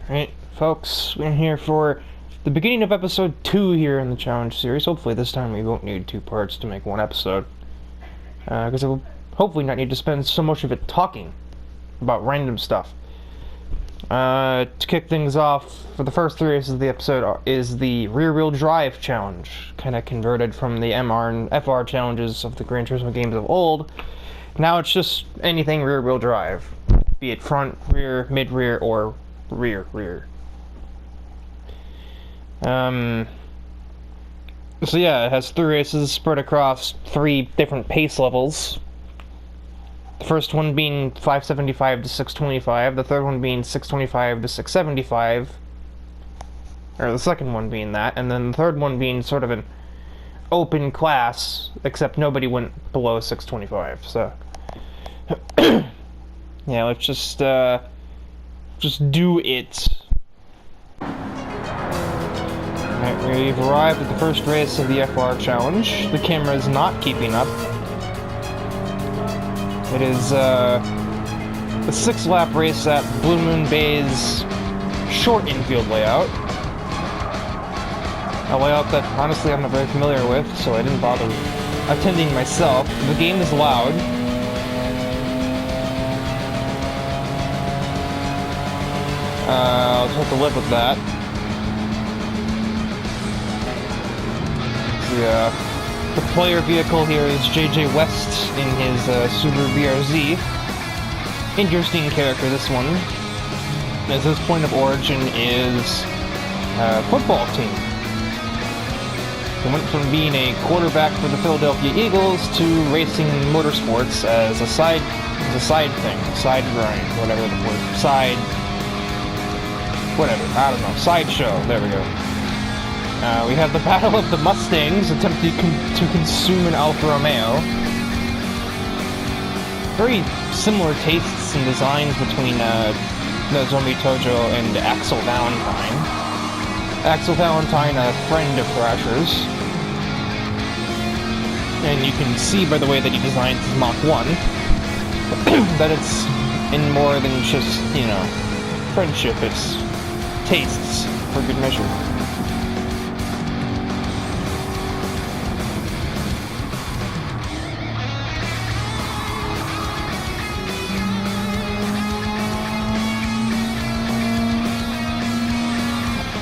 Alright, folks, we're here for the beginning of episode 2 here in the challenge series. Hopefully this time we won't need 2 parts to make 1 episode. Because I will hopefully not need to spend so much of it talking about random stuff. To kick things off, for the first 3 races of the episode is the rear-wheel drive challenge. Kind of converted from the MR and FR challenges of the Gran Turismo games of old. Now it's just anything rear-wheel drive. Be it front, rear, mid-rear, or rear. So yeah, it has 3 races spread across 3 different pace levels. The first one being 575 to 625, the third one being 625 to 675, or the second one being that, and then the third one being sort of an open class, except nobody went below 625, so... yeah, let's just do it. Alright, we've arrived at the first race of the FR challenge. The camera is not keeping up. It is a 6-lap race at Blue Moon Bay's short infield layout. A layout that honestly I'm not very familiar with, so I didn't bother attending myself. The game is loud. I'll just have to live with that. The player vehicle here is JJ West in his Subaru BRZ. Interesting character, this one, as his point of origin is a football team. He went from being a quarterback for the Philadelphia Eagles to racing motorsports as a side thing, side grind, whatever the word, I don't know, sideshow, there we go. We have the Battle of the Mustangs attempting to consume an Alfa Romeo. Very similar tastes and designs between Nozomi Tojo and Axel Valentine. Axel Valentine, a friend of Thrasher's. And you can see by the way that he designs his Mach 1 that it's in more than just, you know, friendship, it's tastes for good measure.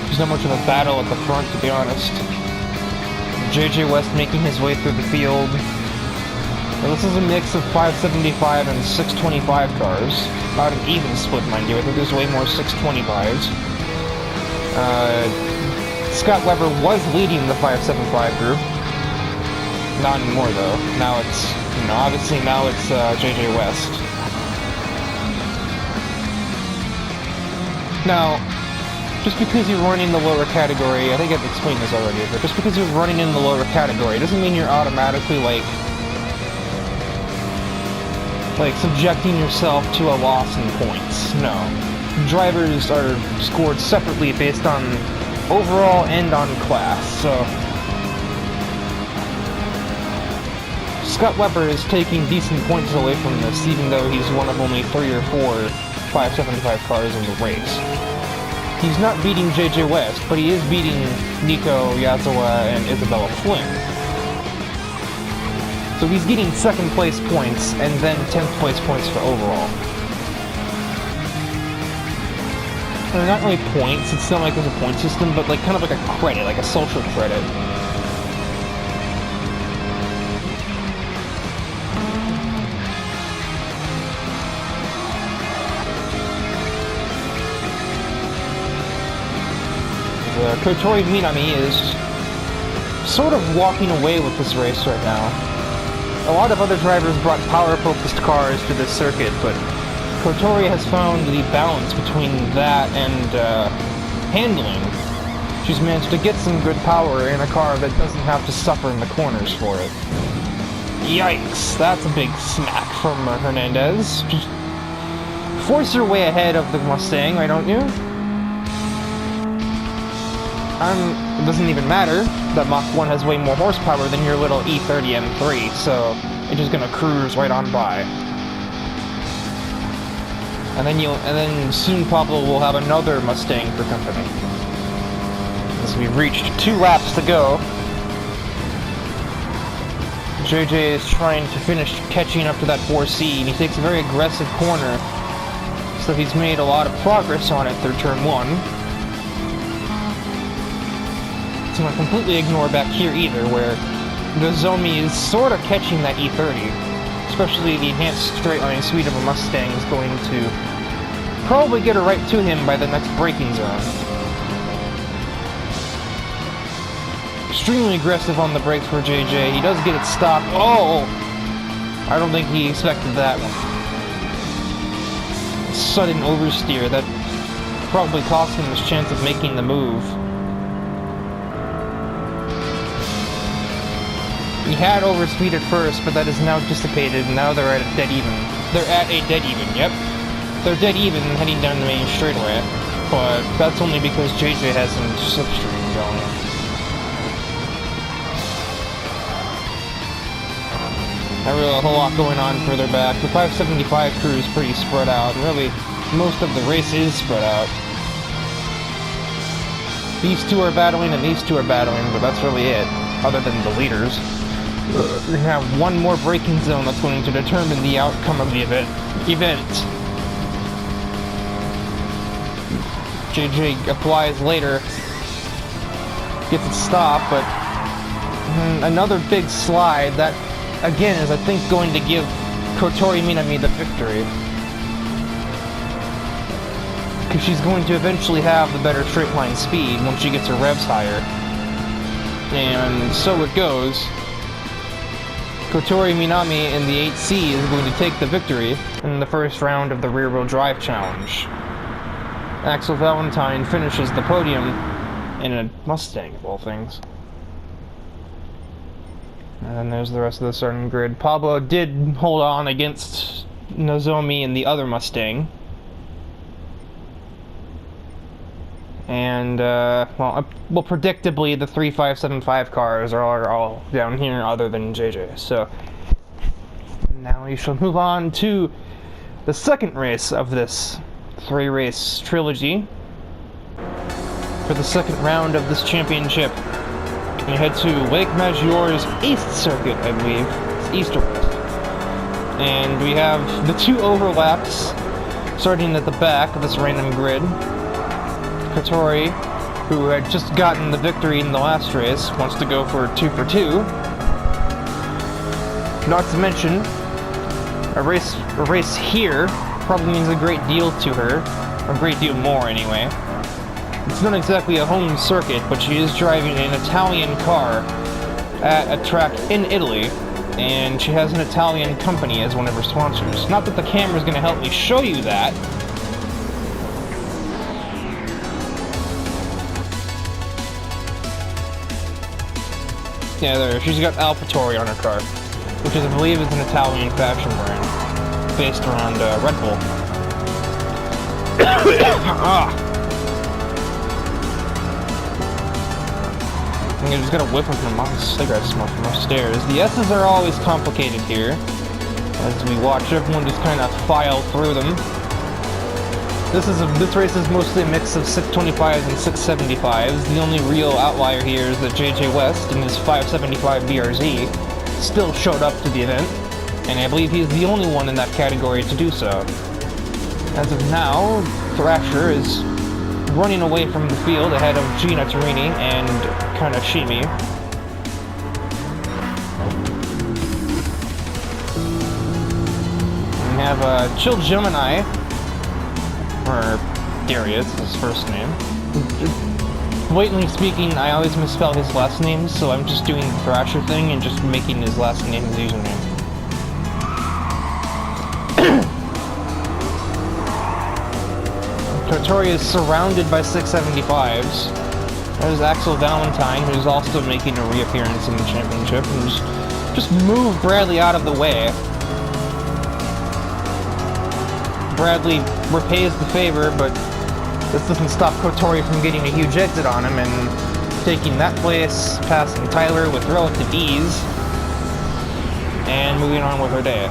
There's not much of a battle at the front, to be honest. JJ West making his way through the field. Now, this is a mix of 575 and 625 cars. Not an even split, mind you. I think there's way more 625s. Scott Weber was leading the 575 group. Not anymore, though. Now it's, you know, obviously now it's JJ West. Now, just because you're running the lower category, I think I've explained this already, but just because you're running in the lower category doesn't mean you're automatically, like subjecting yourself to a loss in points. No. Drivers are scored separately based on overall and on class, so... Scott Weber is taking decent points away from this, even though he's one of only 3 or 4 575 cars in the race. He's not beating JJ West, but he is beating Nico Yazawa and Isabella Flynn. So he's getting 2nd place points, and then 10th place points for overall. They're not really points, it's not like there's a point system, but like kind of like a credit, like a social credit. Kotori Minami is sort of walking away with this race right now. A lot of other drivers brought power-focused cars to this circuit, but Kotori has found the balance between that and handling. She's managed to get some good power in a car that doesn't have to suffer in the corners for it. Yikes, that's a big smack from Hernandez. Just force your way ahead of the Mustang, why don't you? It doesn't even matter that Mach 1 has way more horsepower than your little E30 M3, so it's just gonna cruise right on by. And then soon Pablo will have another Mustang for company. As we've reached 2 laps to go. JJ is trying to finish catching up to that 4C, and he takes a very aggressive corner. So he's made a lot of progress on it through turn 1. So I'm going to completely ignore back here either, where Nozomi is sort of catching that E30. Especially the enhanced straight line speed of a Mustang is going to probably get her right to him by the next braking zone. Extremely aggressive on the brakes for JJ. He does get it stopped. Oh! I don't think he expected that one. Sudden oversteer that probably cost him his chance of making the move. He had overspeed at first, but that is now dissipated, and now they're at a dead even. They're at a dead even, yep. They're dead even heading down the main straightaway, but that's only because JJ has some slipstream going. Not really a whole lot going on further back. The 575 crew is pretty spread out, and really, most of the race is spread out. These two are battling and these two are battling, but that's really it, other than the leaders. We have one more braking zone that's going to determine the outcome of the event. JJ applies later, gets it stopped, but another big slide that, again, is I think going to give Kotori Minami the victory. Because she's going to eventually have the better straight line speed once she gets her revs higher. And so it goes. Kotori Minami in the 8C is going to take the victory in the first round of the rear-wheel drive challenge. Axel Valentine finishes the podium in a Mustang, of all things. And then there's the rest of the starting grid. Pablo did hold on against Nozomi in the other Mustang. And, well, predictably, the 3575 cars are all down here other than JJ. So, now we shall move on to the second race of this 3-race trilogy. For the second round of this championship, we head to Lake Majeur's East Circuit, I believe. It's east or west. And we have the 2 overlaps, starting at the back of this random grid. Kotori, who had just gotten the victory in the last race, wants to go for 2 for 2. Not to mention, a race here probably means a great deal to her, a great deal more anyway. It's not exactly a home circuit, but she is driving an Italian car at a track in Italy, and she has an Italian company as one of her sponsors. Not that the camera's going to help me show you that. Yeah, there. She's got Alpatore on her car, which I believe is an Italian fashion brand, based around Red Bull. I just got a whiff of my cigarette smoke from upstairs. The S's are always complicated here, as we watch everyone just kind of file through them. This race is mostly a mix of 625s and 675s. The only real outlier here is that JJ West in his 575 BRZ still showed up to the event, and I believe he's the only one in that category to do so. As of now, Thrasher is running away from the field ahead of Gina Torini and Kanashimi. We have Chill Gemini, or Darius, his first name. Blatantly speaking, I always misspell his last name, so I'm just doing the Thrasher thing and just making his last name his username. Kotori is surrounded by 675s. There's Axel Valentine, who's also making a reappearance in the championship, and just move Bradley out of the way. Bradley repays the favor, but this doesn't stop Kotori from getting a huge exit on him and taking that place, passing Tyler with relative ease, and moving on with her day.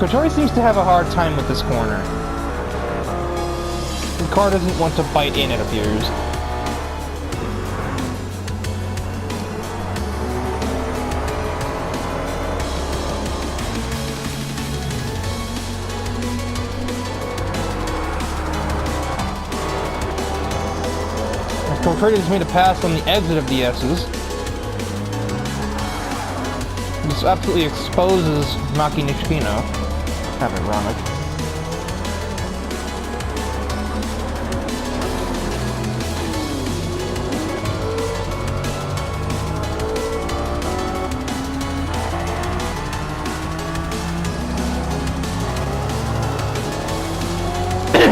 Kotori seems to have a hard time with this corner. The car doesn't want to bite in, it appears. Kotori just made a pass on the exit of the S's. This absolutely exposes Maki Nishikino. Kind of ironic.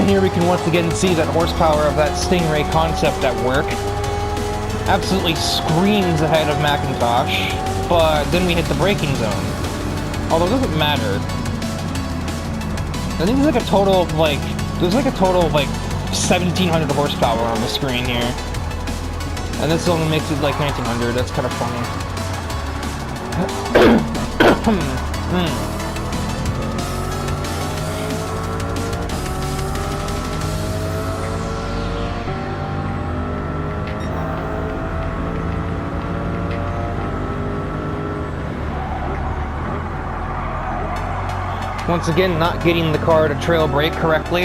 Here we can once again see that horsepower of that Stingray concept at work. Absolutely screams ahead of Macintosh, but then we hit the braking zone. Although it doesn't matter. I think there's like a total of like 1,700 horsepower on the screen here. And this only makes it like 1,900, that's kind of funny. Once again, not getting the car to trail brake correctly.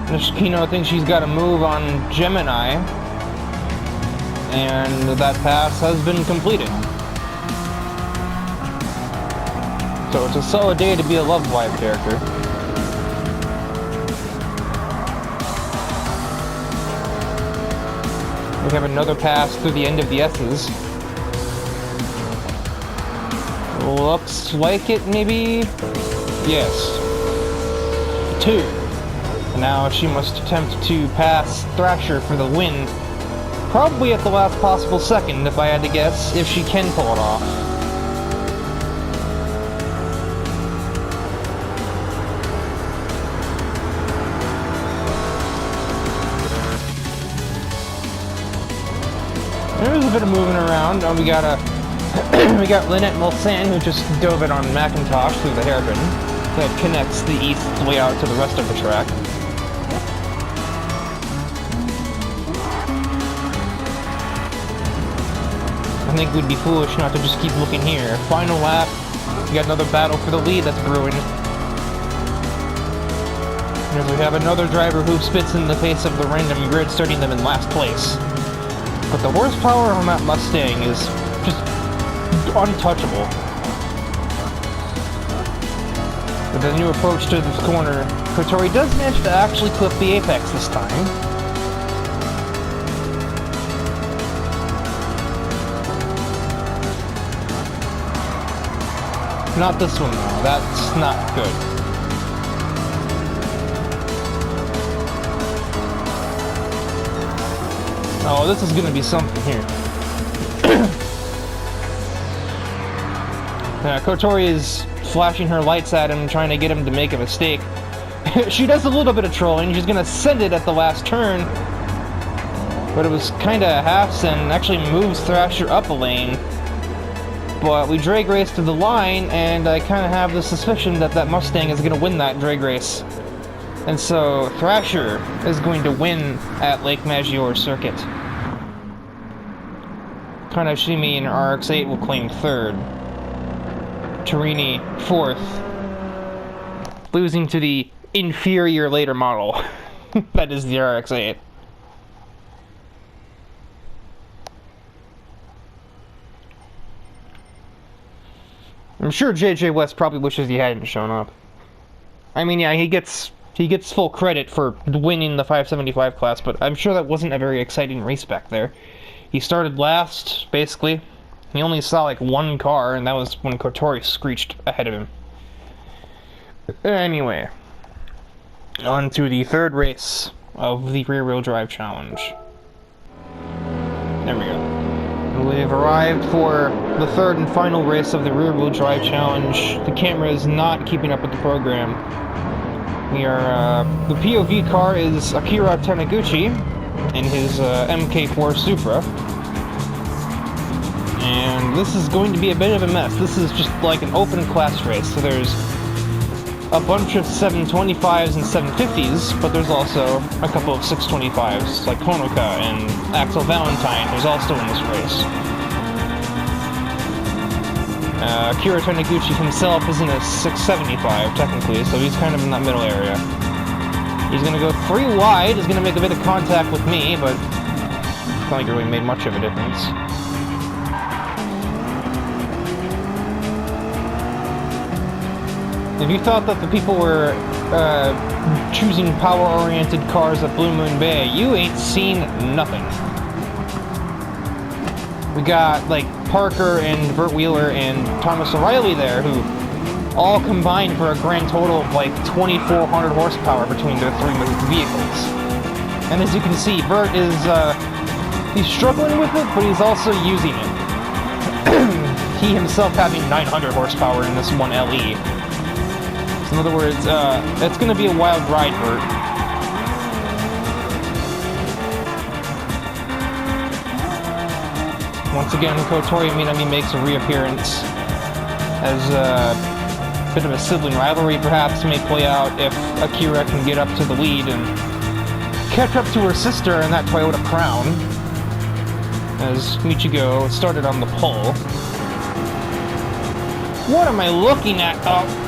Nishikino thinks she's got a move on Gemini, and that pass has been completed. So it's a solid day to be a Love Live character. We have another pass through the end of the S's. Looks like it, maybe? Yes. 2. And now she must attempt to pass Thrasher for the win. Probably at the last possible second, if I had to guess, if she can pull it off. There's a bit of moving around. We got Lynette Mulsanne, who just dove it on Macintosh through the hairpin. That connects the east layout to the rest of the track. I think we'd be foolish not to just keep looking here. Final lap. We got another battle for the lead that's brewing. As we have another driver who spits in the face of the random grid, starting them in last place. But the horsepower on that Mustang is just untouchable. With the new approach to this corner, Kotori does manage to actually clip the apex this time. Not this one though, that's not good. Oh, this is gonna be something here. Kotori is flashing her lights at him, trying to get him to make a mistake. She does a little bit of trolling. She's gonna send it at the last turn, but it was kind of half-send. Actually moves Thrasher up a lane, but we drag race to the line, and I kind of have the suspicion that that Mustang is gonna win that drag race. And so Thrasher is going to win at Lake Maggiore Circuit. Kanashimi and RX-8 will claim 3rd. Torini 4th. Losing to the inferior later model. That is the RX-8. I'm sure JJ West probably wishes he hadn't shown up. I mean, yeah, he gets full credit for winning the 575 class, but I'm sure that wasn't a very exciting race back there. He started last, basically. He only saw like one car, and that was when Kotori screeched ahead of him. Anyway, on to the 3rd race of the rear-wheel drive challenge. There we go. We've arrived for the 3rd and final race of the rear-wheel drive challenge. The camera is not keeping up with the program. We are, the POV car is Akira Taniguchi in his MK4 Supra. And this is going to be a bit of a mess. This is just like an open class race, so there's a bunch of 725s and 750s, but there's also a couple of 625s, like Honoka and Axel Valentine, who's also in this race. Akira Taniguchi himself is in a 675, technically, so he's kind of in that middle area. He's gonna go 3 wide, he's gonna make a bit of contact with me, but I don't think it really made much of a difference. If you thought that the people were choosing power-oriented cars at Blue Moon Bay, you ain't seen nothing. We got, like, Parker and Burt Wheeler and Thomas O'Reilly there, who all combined for a grand total of, like, 2,400 horsepower between their 3 vehicles. And as you can see, Burt is, he's struggling with it, but he's also using it. He himself having 900 horsepower in this one LE. In other words, it's gonna be a wild ride, Burt. Once again, Kotori Minami makes a reappearance, as a bit of a sibling rivalry perhaps may play out if Akira can get up to the lead and catch up to her sister in that Toyota Crown, as Michigo started on the pole. What am I looking at? Oh.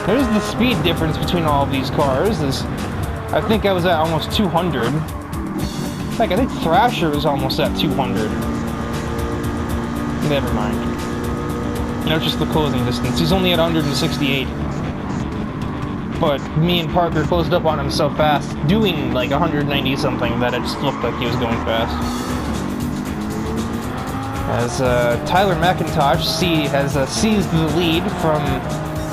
There's the speed difference between all of these cars. I think I was at almost 200. Like, I think Thrasher was almost at 200. Never mind. You know, it's just the closing distance. He's only at 168. But me and Parker closed up on him so fast, doing like 190 something, that it just looked like he was going fast. As Tyler McIntosh has seized the lead from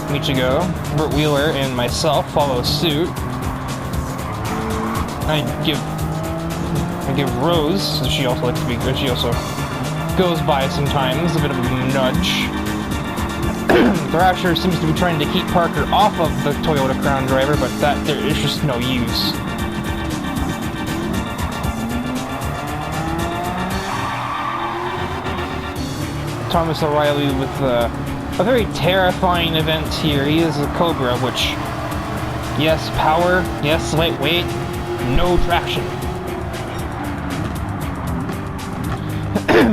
Michigo, Burt Wheeler, and myself follow suit. I give Rose, as she also likes to be good, she also goes by sometimes, a bit of a nudge. Thrasher seems to be trying to keep Parker off of the Toyota Crown driver, but there is just no use. Thomas O'Reilly with a very terrifying event here. He is a Cobra, which, yes, power, yes, lightweight, no traction.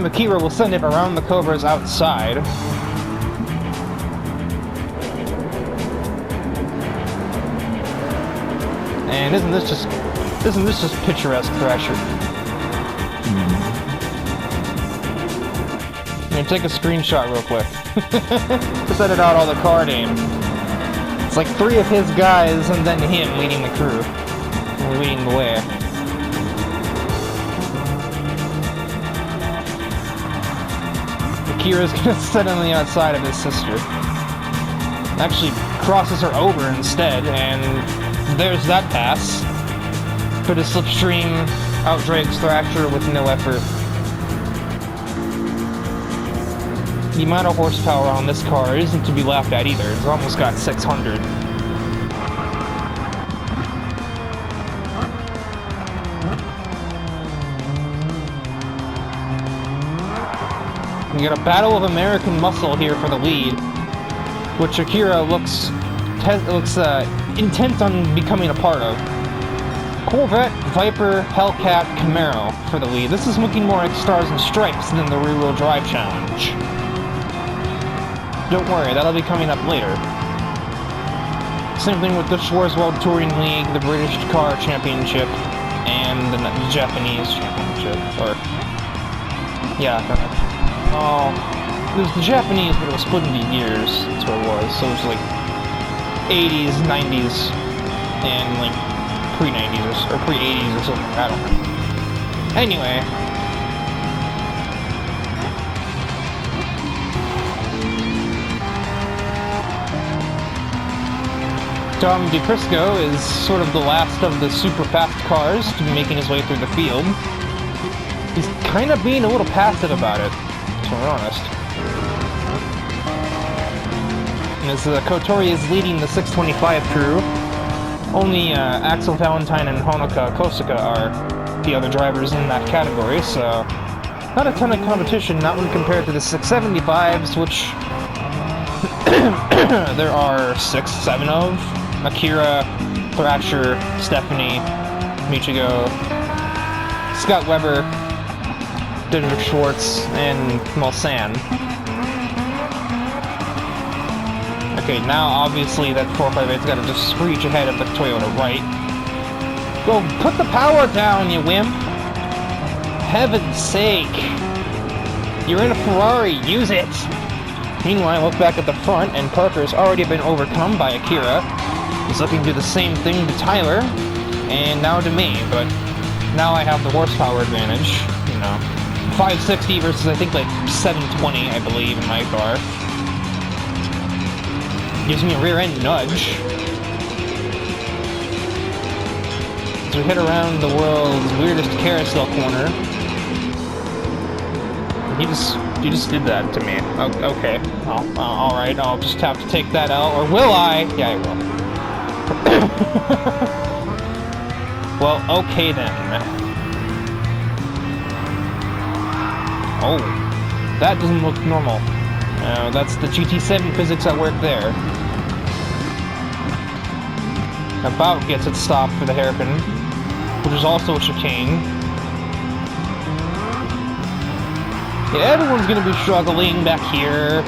Akira will send it around the Cobra's outside. And isn't this just picturesque, Thrasher? I'm gonna take a screenshot real quick to set it out all the car name. It's like 3 of his guys and then him leading the crew, or leading the way. Akira's gonna sit on the outside of his sister. Actually crosses her over instead, and there's that pass. But a slipstream outdrives Thrasher with no effort. The amount of horsepower on this car isn't to be laughed at either. It's almost got 600. We got a battle of American muscle here for the lead, which Akira looks intent on becoming a part of. Corvette, Viper, Hellcat, Camaro for the lead. This is looking more like Stars and Stripes than the rear-wheel drive challenge. Don't worry, that'll be coming up later. Same thing with the Schwarz World Touring League, the British Car Championship, and the Japanese Championship. Or, yeah. Oh, it was the Japanese, but it was split into years. That's what it was. So it was like 80s, 90s, and like pre-90s or pre-80s or something. I don't know. Anyway. Tom DePrisco is sort of the last of the super fast cars to be making his way through the field. He's kind of being a little passive about it, to be honest. As Kotori is leading the 625 crew, only Axel Valentine and Honoka Kosaka are the other drivers in that category, so not a ton of competition, not when compared to the 675s, which there are 6, 7 of Akira, Thrasher, Stephanie, Michigo, Scott Weber, Dietrich Schwartz, and Mulsanne. Okay, now obviously that 458's got to just screech ahead of the Toyota, right? Go put the power down, you wimp! Heaven's sake! You're in a Ferrari, use it! Meanwhile, look back at the front, and Parker's already been overcome by Akira. He's looking to do the same thing to Tyler, and now to me, but now I have the horsepower advantage, you know. 560 versus, I think, like 720, I believe, in my car. Gives me a rear-end nudge. As we head around the world's weirdest carousel corner. You just did that to me. Okay. Alright, I'll just have to take that out. Or will I? Yeah, I will. Well, okay then. Oh. That doesn't look normal. That's the GT7 physics at work there. About gets it stopped for the hairpin, which is also a chicane. Yeah, everyone's gonna be struggling back here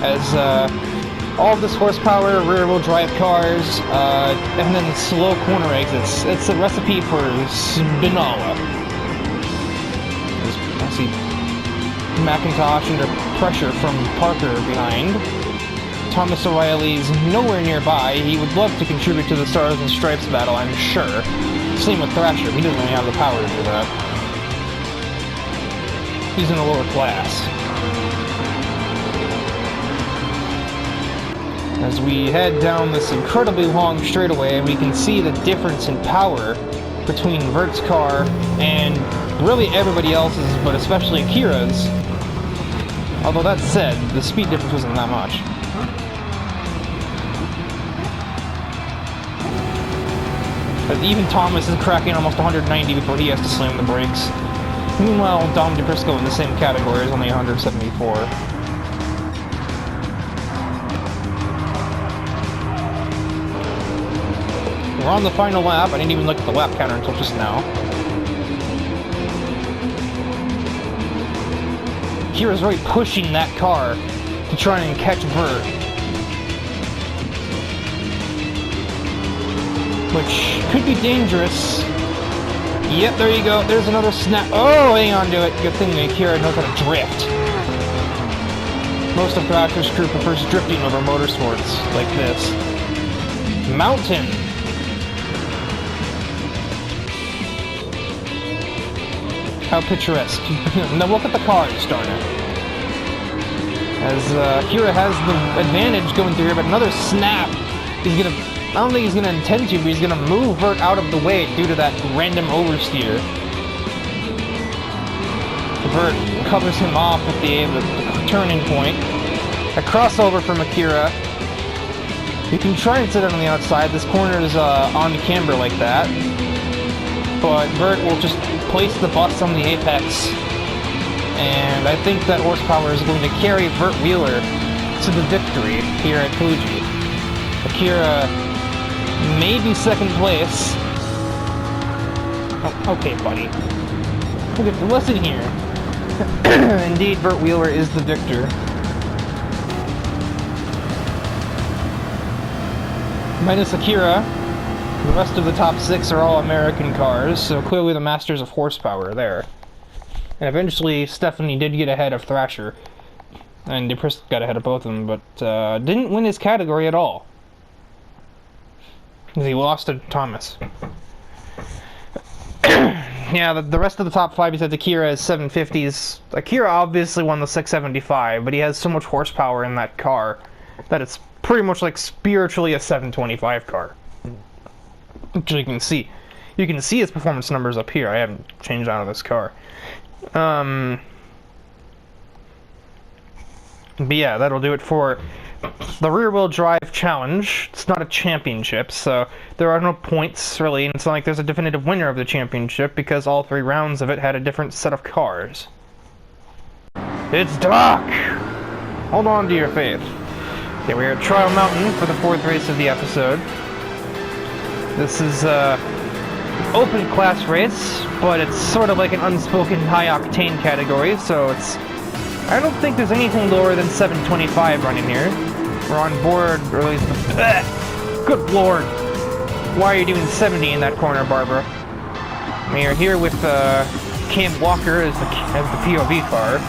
as all this horsepower, rear-wheel drive cars, and then slow corner exits. It's a recipe for Spinala. I see McIntosh under pressure from Parker behind. Thomas O'Reilly's nowhere nearby. He would love to contribute to the Stars and Stripes battle, I'm sure. Same with Thrasher. He doesn't really have the power to do that. He's in a lower class. As we head down this incredibly long straightaway, we can see the difference in power between Vert's car and really everybody else's, but especially Akira's. Although that said, the speed difference wasn't that much. But even Thomas is cracking almost 190 before he has to slam the brakes. Meanwhile, Dom DePrisco in the same category is only 174. We're on the final lap. I didn't even look at the lap counter until just now. Kira's really pushing that car to try and catch Vert. Which could be dangerous. Yep, there you go. There's another snap. Oh, hang on to it. Good thing Akira knows how to drift. Most of Thrasher's crew prefers drifting over motorsports like this. Mountain. How picturesque. Now look at the cars, darn it. As Akira has the advantage going through here, but another snap. He's gonna... I don't think he's going to intend to, but he's going to move Vert out of the way due to that random oversteer. Vert covers him off at the turning point. A crossover from Akira. You can try and sit it on the outside. This corner is on camber like that. But Vert will just place the bus on the apex. And I think that horsepower is going to carry Vert Wheeler to the victory here at Fuji. Akira... maybe second place. Oh, okay, buddy. Listen here. Indeed, Vert Wheeler is the victor. Minus Akira, the rest of the top 6 are all American cars, so clearly the masters of horsepower are there. And eventually, Stephanie did get ahead of Thrasher. And DePrisco got ahead of both of them, but didn't win his category at all. He lost to Thomas. Yeah, the rest of the top 5 besides Akira is 750s. Akira obviously won the 675, but he has so much horsepower in that car that it's pretty much like spiritually a 725 car. Which you can see. You can see his performance numbers up here. I haven't changed out of this car. But yeah, that'll do it for the rear-wheel drive challenge. It's not a championship, so there are no points, really, and it's not like there's a definitive winner of the championship, because all 3 rounds of it had a different set of cars. It's dark! Hold on to your faith. Okay, we're at Trial Mountain for the 4th race of the episode. This is open class race, but it's sort of like an unspoken high octane category, so it's... I don't think there's anything lower than 725 running here. We're on board, or at least... Good lord! Why are you doing 70 in that corner, Barbara? We are here with Cam Walker as the POV car.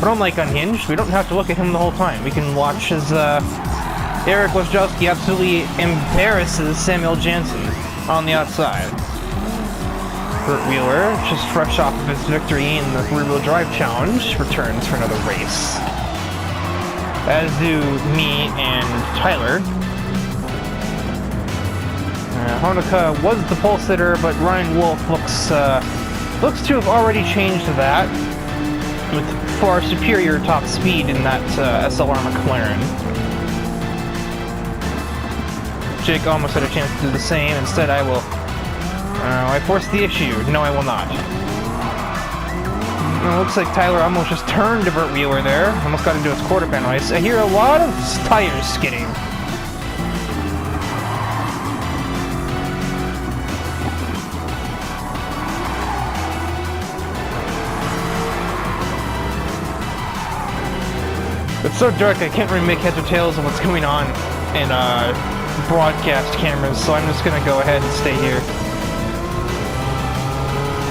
But unlike Unhinged, we don't have to look at him the whole time. We can watch as Eric Wojciechowski absolutely embarrasses Samuel Jansen on the outside. Kurt Wheeler, just fresh off of his victory in the rear-wheel drive challenge, returns for another race. As do me and Tyler. Honoka was the pole sitter, but Ryan Wolf looks to have already changed that with far superior top speed in that SLR McLaren. Jake almost had a chance to do the same. Instead, I will... I forced the issue. No, I will not. It looks like Tyler almost just turned to Burt Wheeler there. Almost got into his quarter panel. I hear a lot of tires skidding. It's so dark I can't really make heads or tails of what's going on in broadcast cameras, so I'm just gonna go ahead and stay here.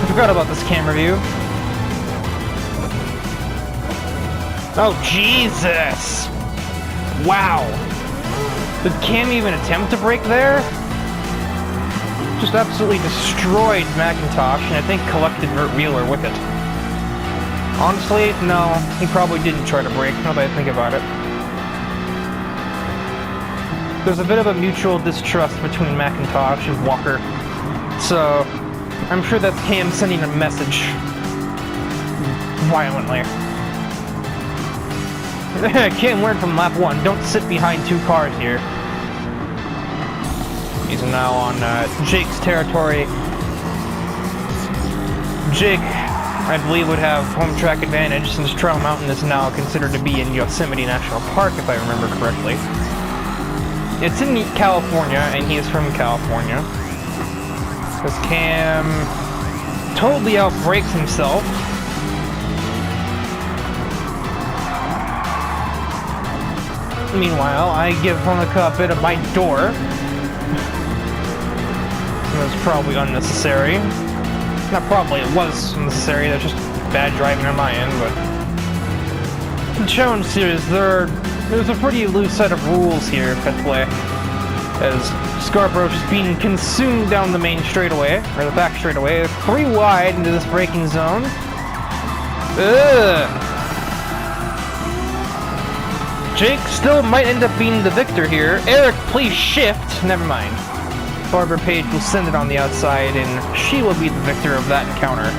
I forgot about this camera view. Oh, Jesus! Wow! Did Cam even attempt to brake there? Just absolutely destroyed McIntosh, and I think collected Burt Wheeler with it. Honestly, no, he probably didn't try to brake, now that I think about it. There's a bit of a mutual distrust between McIntosh and Walker, so I'm sure that's Cam sending a message violently. Cam learned from lap 1, don't sit behind 2 cars here. He's now on Jake's territory. Jake, I believe, would have home track advantage since Trail Mountain is now considered to be in Yosemite National Park, if I remember correctly. It's in California, and he is from California. Because Cam totally outbrakes himself. Meanwhile, I give Honoka a bit of my door. That's probably unnecessary. Not probably, it was unnecessary, that's just bad driving on my end, but... The challenge series, there's a pretty loose set of rules here at play. As Scarborough is being consumed down the main straightaway, or the back straightaway, 3 wide into this braking zone. Ugh! Jake still might end up being the victor here. Eric, please shift! Never mind. Barbara Page will send it on the outside, and she will be the victor of that encounter.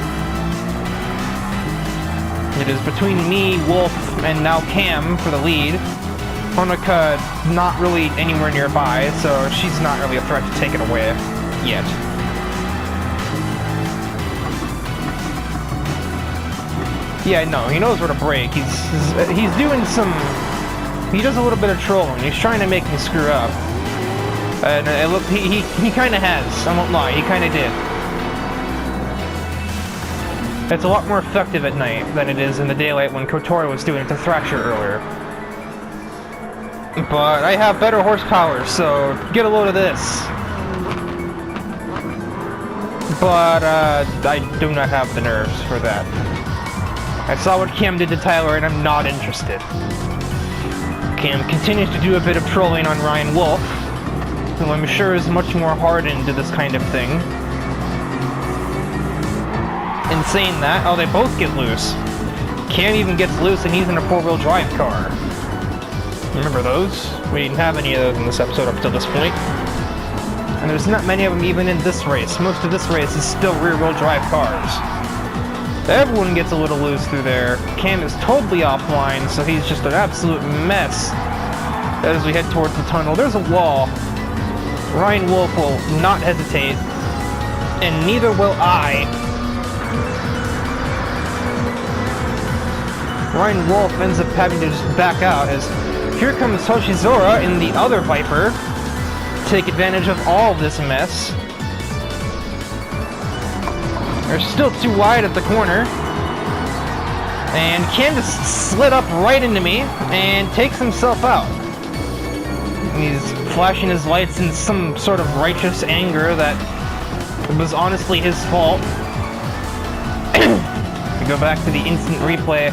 It is between me, Wolf, and now Cam for the lead. Honoka not really anywhere nearby, so she's not really a threat to take it away yet. Yeah, no, he knows where to brake. He's doing some... He does a little bit of trolling. He's trying to make me screw up. And look, he kind of has. I won't lie, he kind of did. It's a lot more effective at night than it is in the daylight when KOTOR was doing it to Thrasher earlier. But I have better horsepower, so get a load of this. But I do not have the nerves for that. I saw what Cam did to Tyler, and I'm not interested. Cam continues to do a bit of trolling on Ryan Wolf, who I'm sure is much more hardened to this kind of thing. In saying that, oh, they both get loose. Cam even gets loose, and he's in a 4-wheel drive car. Remember those? We didn't have any of those in this episode up to this point. And there's not many of them even in this race. Most of this race is still rear-wheel drive cars. Everyone gets a little loose through there. Cam is totally offline, so he's just an absolute mess as we head towards the tunnel. There's a wall. Ryan Wolf will not hesitate, and neither will I. Ryan Wolf ends up having to just back out as here comes Hoshizora in the other Viper to take advantage of all this mess. They're still too wide at the corner. And Cam just slid up right into me and takes himself out. And he's flashing his lights in some sort of righteous anger that it was honestly his fault. We go back to the instant replay.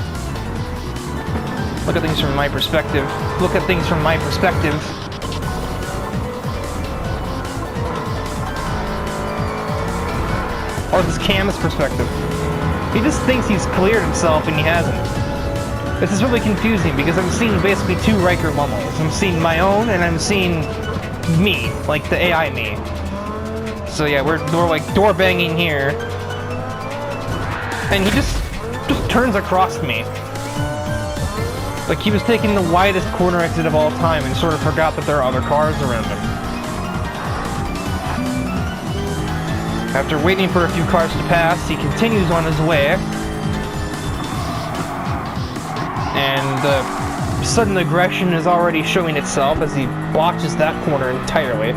Look at things from my perspective. Look at things from my perspective. Or this is Cam's perspective. He just thinks he's cleared himself and he hasn't. This is really confusing because I'm seeing basically two Riker bubbles. I'm seeing my own and I'm seeing me, like the AI me. So yeah, we're like door banging here. And he just turns across me. Like he was taking the widest corner exit of all time and sort of forgot that there are other cars around him. After waiting for a few cars to pass, he continues on his way. And the sudden aggression is already showing itself as he botches that corner entirely.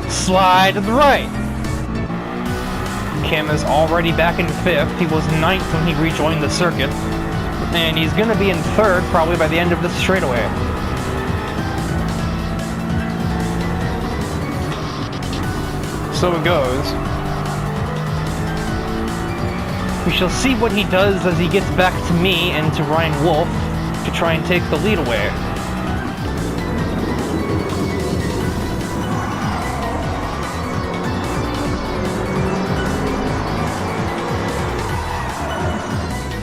Slide to the right. Cam is already back in 5th. He was 9th when he rejoined the circuit. And he's going to be in 3rd probably by the end of this straightaway. So it goes. We shall see what he does as he gets back to me and to Ryan Wolf to try and take the lead away.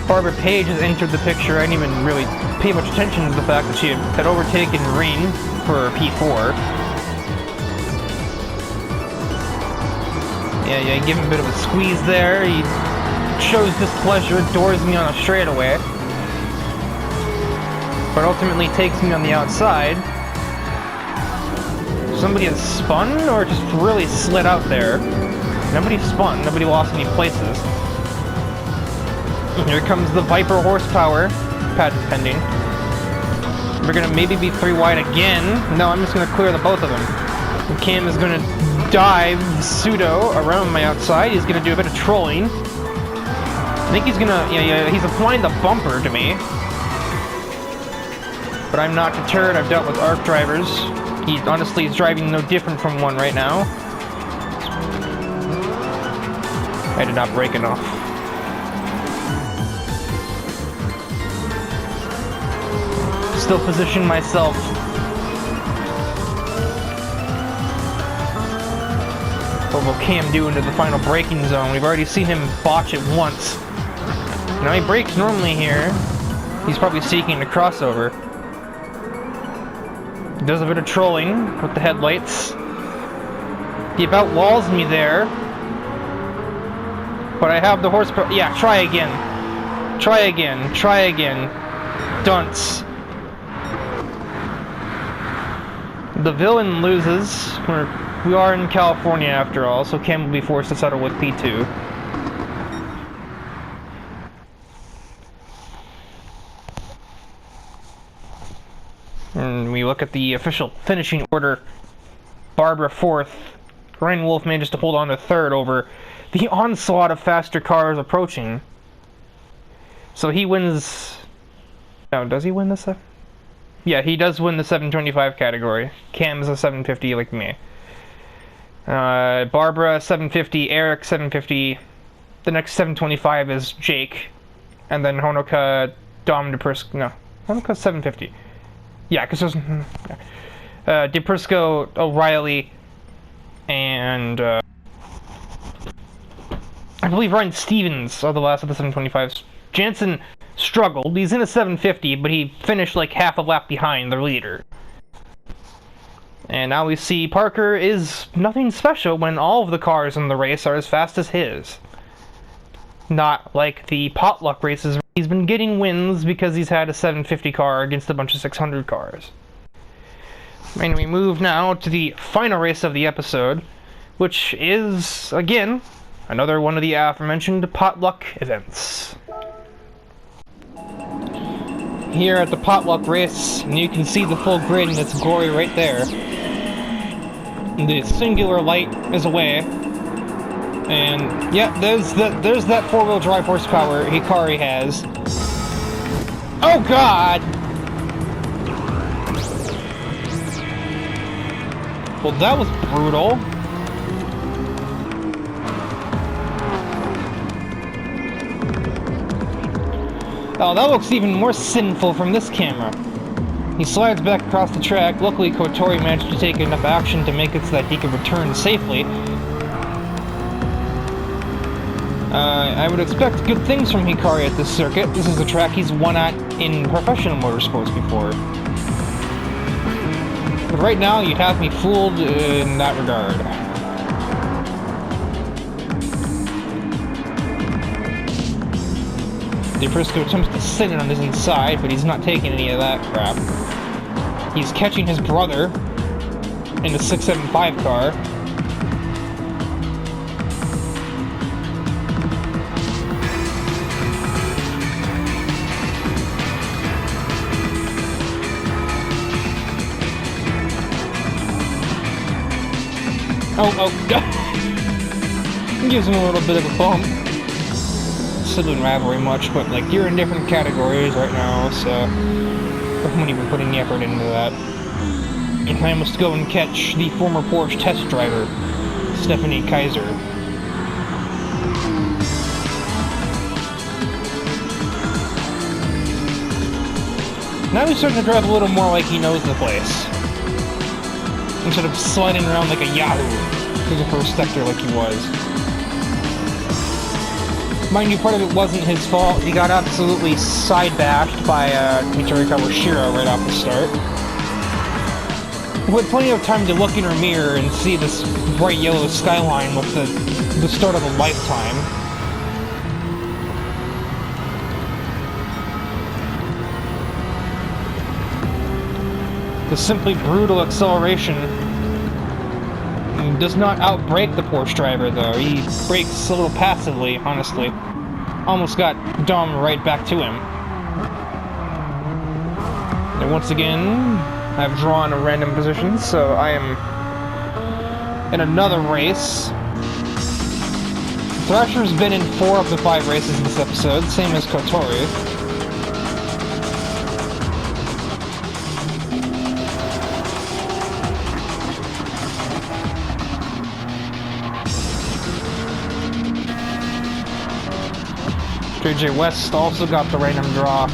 Barbara Page has entered the picture. I didn't even really pay much attention to the fact that she had overtaken Reen for P4. Yeah, give him a bit of a squeeze there. He shows displeasure, doors me on a straightaway, but ultimately takes me on the outside. Somebody has spun or just really slid out there. Nobody spun, nobody lost any places. Here comes the Viper horsepower, patent pending. We're gonna maybe be 3 wide again. No, I'm just gonna clear the both of them. And Cam is gonna dive pseudo around my outside. He's gonna do a bit of trolling. I think he's gonna, yeah, he's applying the bumper to me. But I'm not deterred. I've dealt with ARC drivers. He honestly is driving no different from one right now. I did not brake enough. Still position myself. What will Cam do into the final braking zone? We've already seen him botch it once. Now he brakes normally here. He's probably seeking a crossover. He does a bit of trolling with the headlights. He about walls me there. But I have the horsepower. Yeah, try again. Try again. Try again. Dunce. The villain loses. We are in California after all, so Cam will be forced to settle with P2. And we look at the official finishing order. Barbara 4th. Ryan Wolf manages to hold on to 3rd over the onslaught of faster cars approaching. So he wins... No, does he win this? Yeah, he does win the 725 category. Cam's a 750 like me. Barbara 750, Eric 750. The next 725 is Jake. And then Honoka, Dom DePrisco. No, Honoka 750. Yeah, because there's... DePrisco, O'Reilly, and... I believe Ryan Stevens are the last of the 725s. Jansen struggled. He's in a 750, but he finished like half a lap behind the leader. And now we see Parker is nothing special when all of the cars in the race are as fast as his. Not like the potluck races where he's been getting wins because he's had a 750 car against a bunch of 600 cars. And we move now to the final race of the episode, which is, again, another one of the aforementioned potluck events. Here at the potluck race, and you can see the full grid in its glory right there. The singular light is away, and yeah, there's that four-wheel drive horsepower Hikari has. Oh God! Well, that was brutal. Oh, that looks even more sinful from this camera. He slides back across the track. Luckily, Kotori managed to take enough action to make it so that he could return safely. I would expect good things from Hikari at this circuit. This is a track he's won at in professional motorsports before. But right now, you'd have me fooled in that regard. DePrisco attempts to sit it on his inside, but he's not taking any of that crap. He's catching his brother in the 675 car. Oh, God. Gives him a little bit of a bump. Sibling rivalry much, but like you're in different categories right now, so I won't even put any effort into that. And I must go and catch the former Porsche test driver, Stephanie Kaiser. Now he's starting to drive a little more like he knows the place, instead of sliding around like a yahoo through the first sector like he was. Mind you, part of it wasn't his fault. He got absolutely side-bashed by Mitorikawa Shiro right off the start. We had plenty of time to look in her mirror and see this bright yellow skyline with the start of a lifetime. The simply brutal acceleration does not outbrake the Porsche driver, though. He brakes a little passively, honestly. Almost got Dom right back to him. And once again, I've drawn a random position, so I am in another race. Thrasher's been in 4 of the 5 races this episode, same as Kotori. JJ West also got the random draw.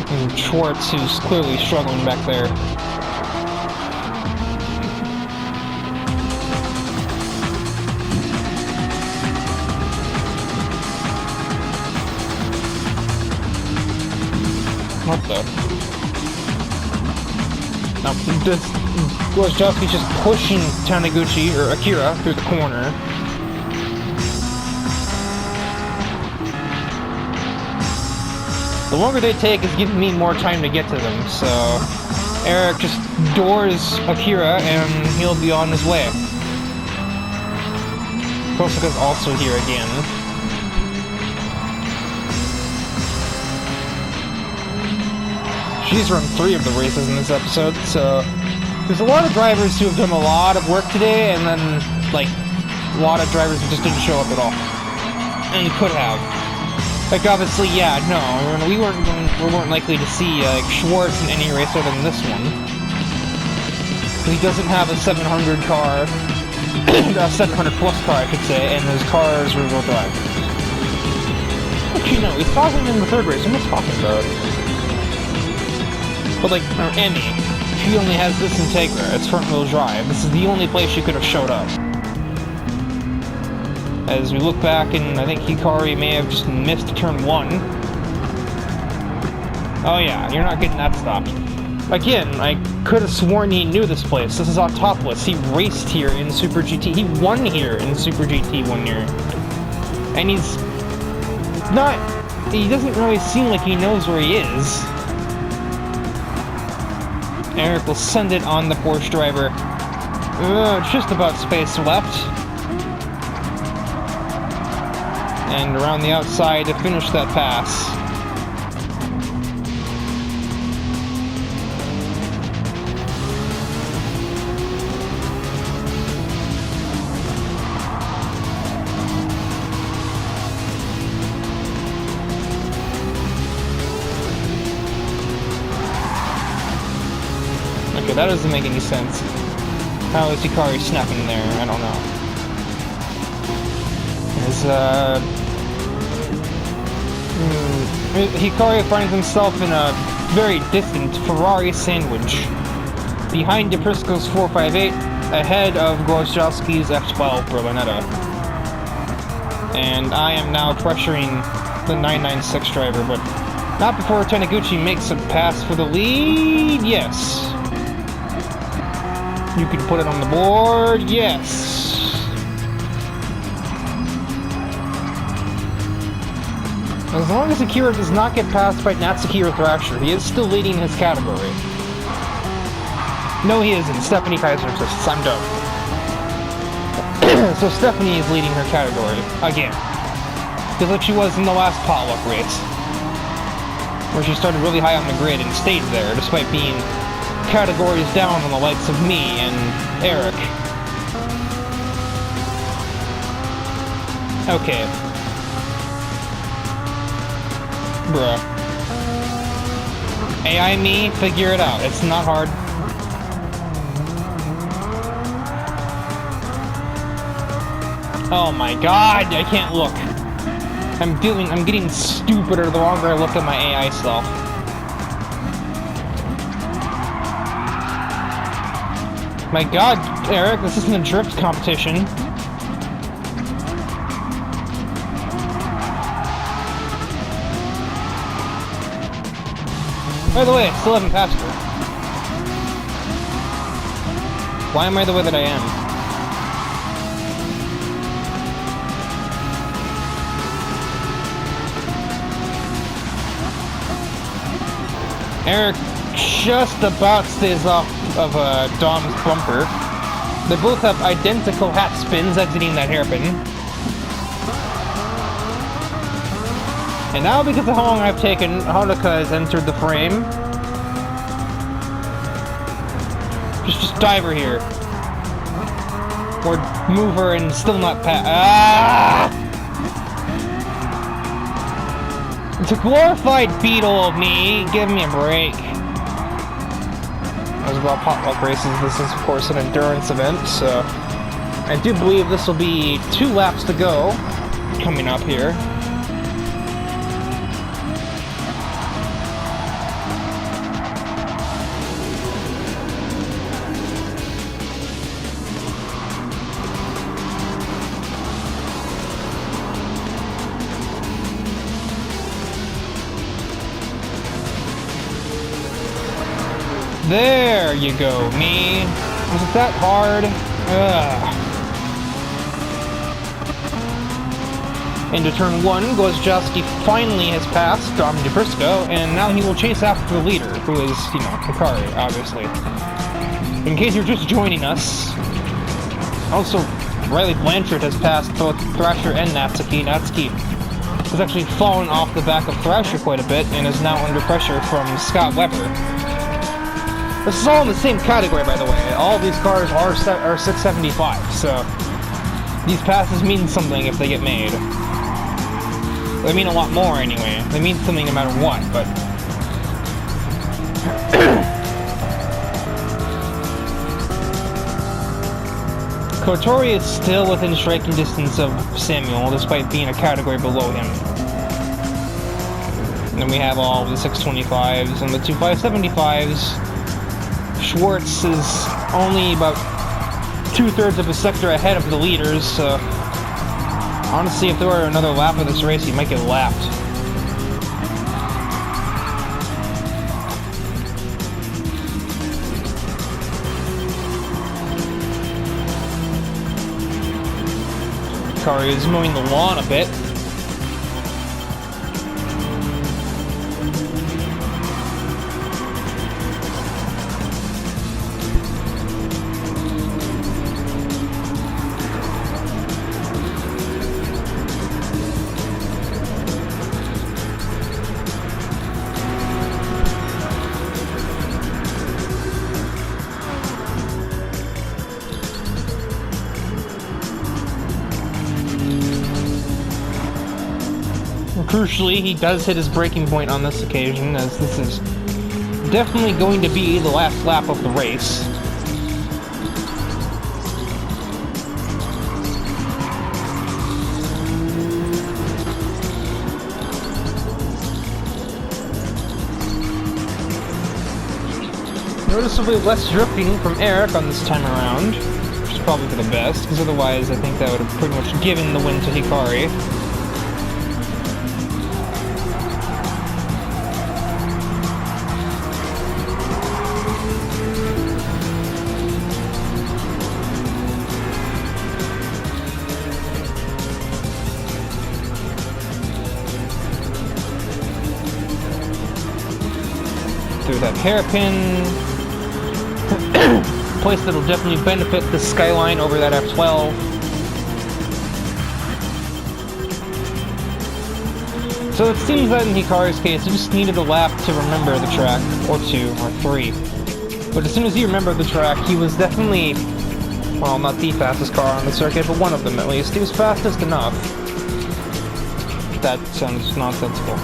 And Schwartz, who's clearly struggling back there. What the? Now, Wojciechowski's just pushing Taniguchi, or Akira, through the corner. The longer they take is giving me more time to get to them, so Eric just doors Akira and he'll be on his way. Kosaka's also here again. She's run 3 of the races in this episode, so there's a lot of drivers who have done a lot of work today, and then, like, a lot of drivers who just didn't show up at all. And could have. Like, obviously, yeah, no, we weren't likely to see Schwartz in any race other than this one. He doesn't have a 700 car, a 700 plus car, I could say, and his car is rear-wheel drive. Actually, no, we saw him in the 3rd race. I'm not talking about. But like, Emmy, she only has this Integra. It's front-wheel drive. This is the only place she could have showed up. As we look back, and I think Hikari may have just missed turn 1. Oh yeah, you're not getting that stopped. Again, I could have sworn he knew this place. This is Autopolis. He raced here in Super GT. He won here in Super GT 1 year. And he's not... He doesn't really seem like he knows where he is. Eric will send it on the Porsche driver. Just about space left. And around the outside to finish that pass. Okay, that doesn't make any sense. How is Hikari snapping there? I don't know. Hikari finds himself in a very distant Ferrari sandwich. Behind DePrisco's 458, ahead of Grozowski's F12 Berlinetta. And I am now pressuring the 996 driver, but not before Taniguchi makes a pass for the lead. Yes. You can put it on the board. Yes. As long as Akira does not get passed by Natsuki or Thrasher, he is still leading his category. No, he isn't. Stephanie Kaiser insists. I'm done. So Stephanie is leading her category. Again. Just like she was in the last potluck race. Where she started really high on the grid and stayed there, despite being categories down on the likes of me and Eric. Okay. Bruh. AI me, figure it out. It's not hard. Oh my god, I can't look. I'm getting stupider the longer I look at my AI self. My god, Eric, this isn't a drift competition. By the way, I still haven't passed her. Why am I the way that I am? Eric just about stays off of Dom's bumper. They both have identical hat spins exiting that hairpin. And now, because of how long I've taken, Haruka has entered the frame. Just dive her here. Or move her and still not pass. Ah! It's a glorified beetle of me. Give me a break. As about potluck races, this is of course an endurance event, so I do believe this will be 2 laps to go coming up here. There you go, me. Was it that hard? Ugh. Into turn 1, Grozowski finally has passed Dom DePrisco, and now he will chase after the leader, who is, you know, Hikari, obviously. In case you're just joining us, also, Riley Blanchard has passed both Thrasher and Natsuki. Natsuki has actually fallen off the back of Thrasher quite a bit, and is now under pressure from Scott Webber. This is all in the same category, by the way. All these cars are 675, so these passes mean something if they get made. They mean a lot more, anyway. They mean something no matter what, but... Kotori is still within striking distance of Samuel, despite being a category below him. And then we have all the 625s and the 2575s. Schwartz is only about 2/3 of a sector ahead of the leaders, so honestly, if there were another lap of this race, he might get lapped. Hikari is mowing the lawn a bit. Crucially, he does hit his breaking point on this occasion, as this is definitely going to be the last lap of the race. Noticeably less drifting from Eric on this time around, which is probably for the best, because otherwise I think that would have pretty much given the win to Hikari. Through that hairpin, place that'll definitely benefit the skyline over that F12. So it seems that in Hikari's case, he just needed a lap to remember the track, or 2, or 3. But as soon as he remembered the track, he was definitely, well, not the fastest car on the circuit, but one of them at least. He was fastest enough. That sounds nonsensical.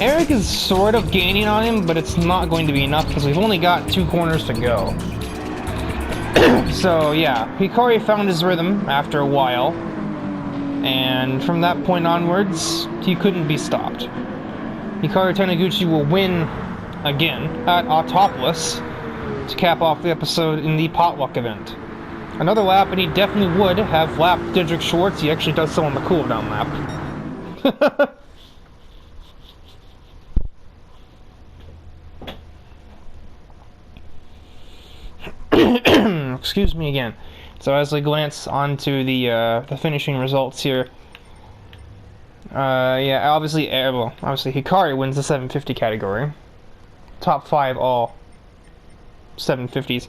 Eric is sort of gaining on him, but it's not going to be enough because we've only got 2 corners to go. So yeah, Hikari found his rhythm after a while, and from that point onwards, he couldn't be stopped. Hikari Taniguchi will win again at Autopolis to cap off the episode in the potluck event. Another lap, and he definitely would have lapped Didrik Schwartz. He actually does so on the cooldown lap. Excuse me again. So as I glance onto the finishing results here, yeah, obviously Hikari wins the 750 category. Top 5 all 750s.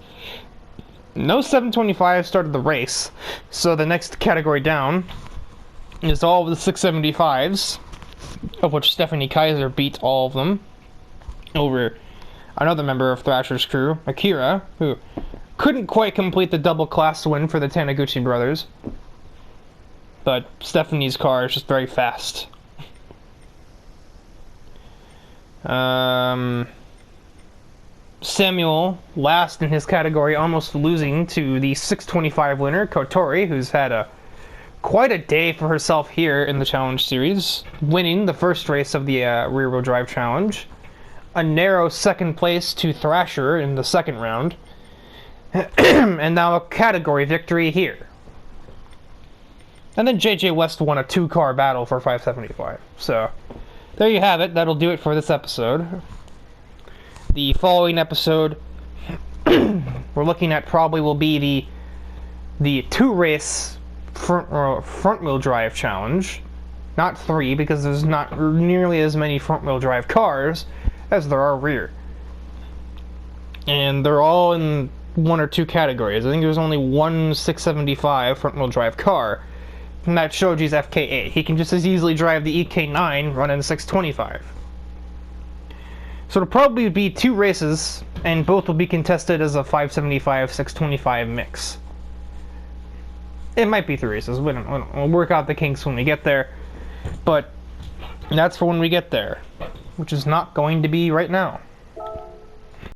No 725 started the race, so the next category down is all of the 675s, of which Stephanie Kaiser beat all of them over another member of Thrasher's crew, Akira, who couldn't quite complete the double class win for the Taniguchi brothers. But Stephanie's car is just very fast. Samuel, last in his category, almost losing to the 625 winner, Kotori, who's had quite a day for herself here in the Challenge Series, winning the first race of the rear-wheel drive challenge. A narrow second place to Thrasher in the second round. And now a category victory here. And then JJ West won a 2-car battle for 575. So, there you have it. That'll do it for this episode. The following episode we're looking at probably will be the 2-race front-wheel drive challenge. Not 3, because there's not nearly as many front-wheel drive cars as there are rear. And they're all in 1 or 2 categories. I think there's only one 675 front-wheel drive car, and that's Shoji's FK8. He can just as easily drive the EK9 running 625. So it'll probably be 2 races, and both will be contested as a 575-625 mix. It might be 3 races. We'll work out the kinks when we get there, but that's for when we get there, which is not going to be right now.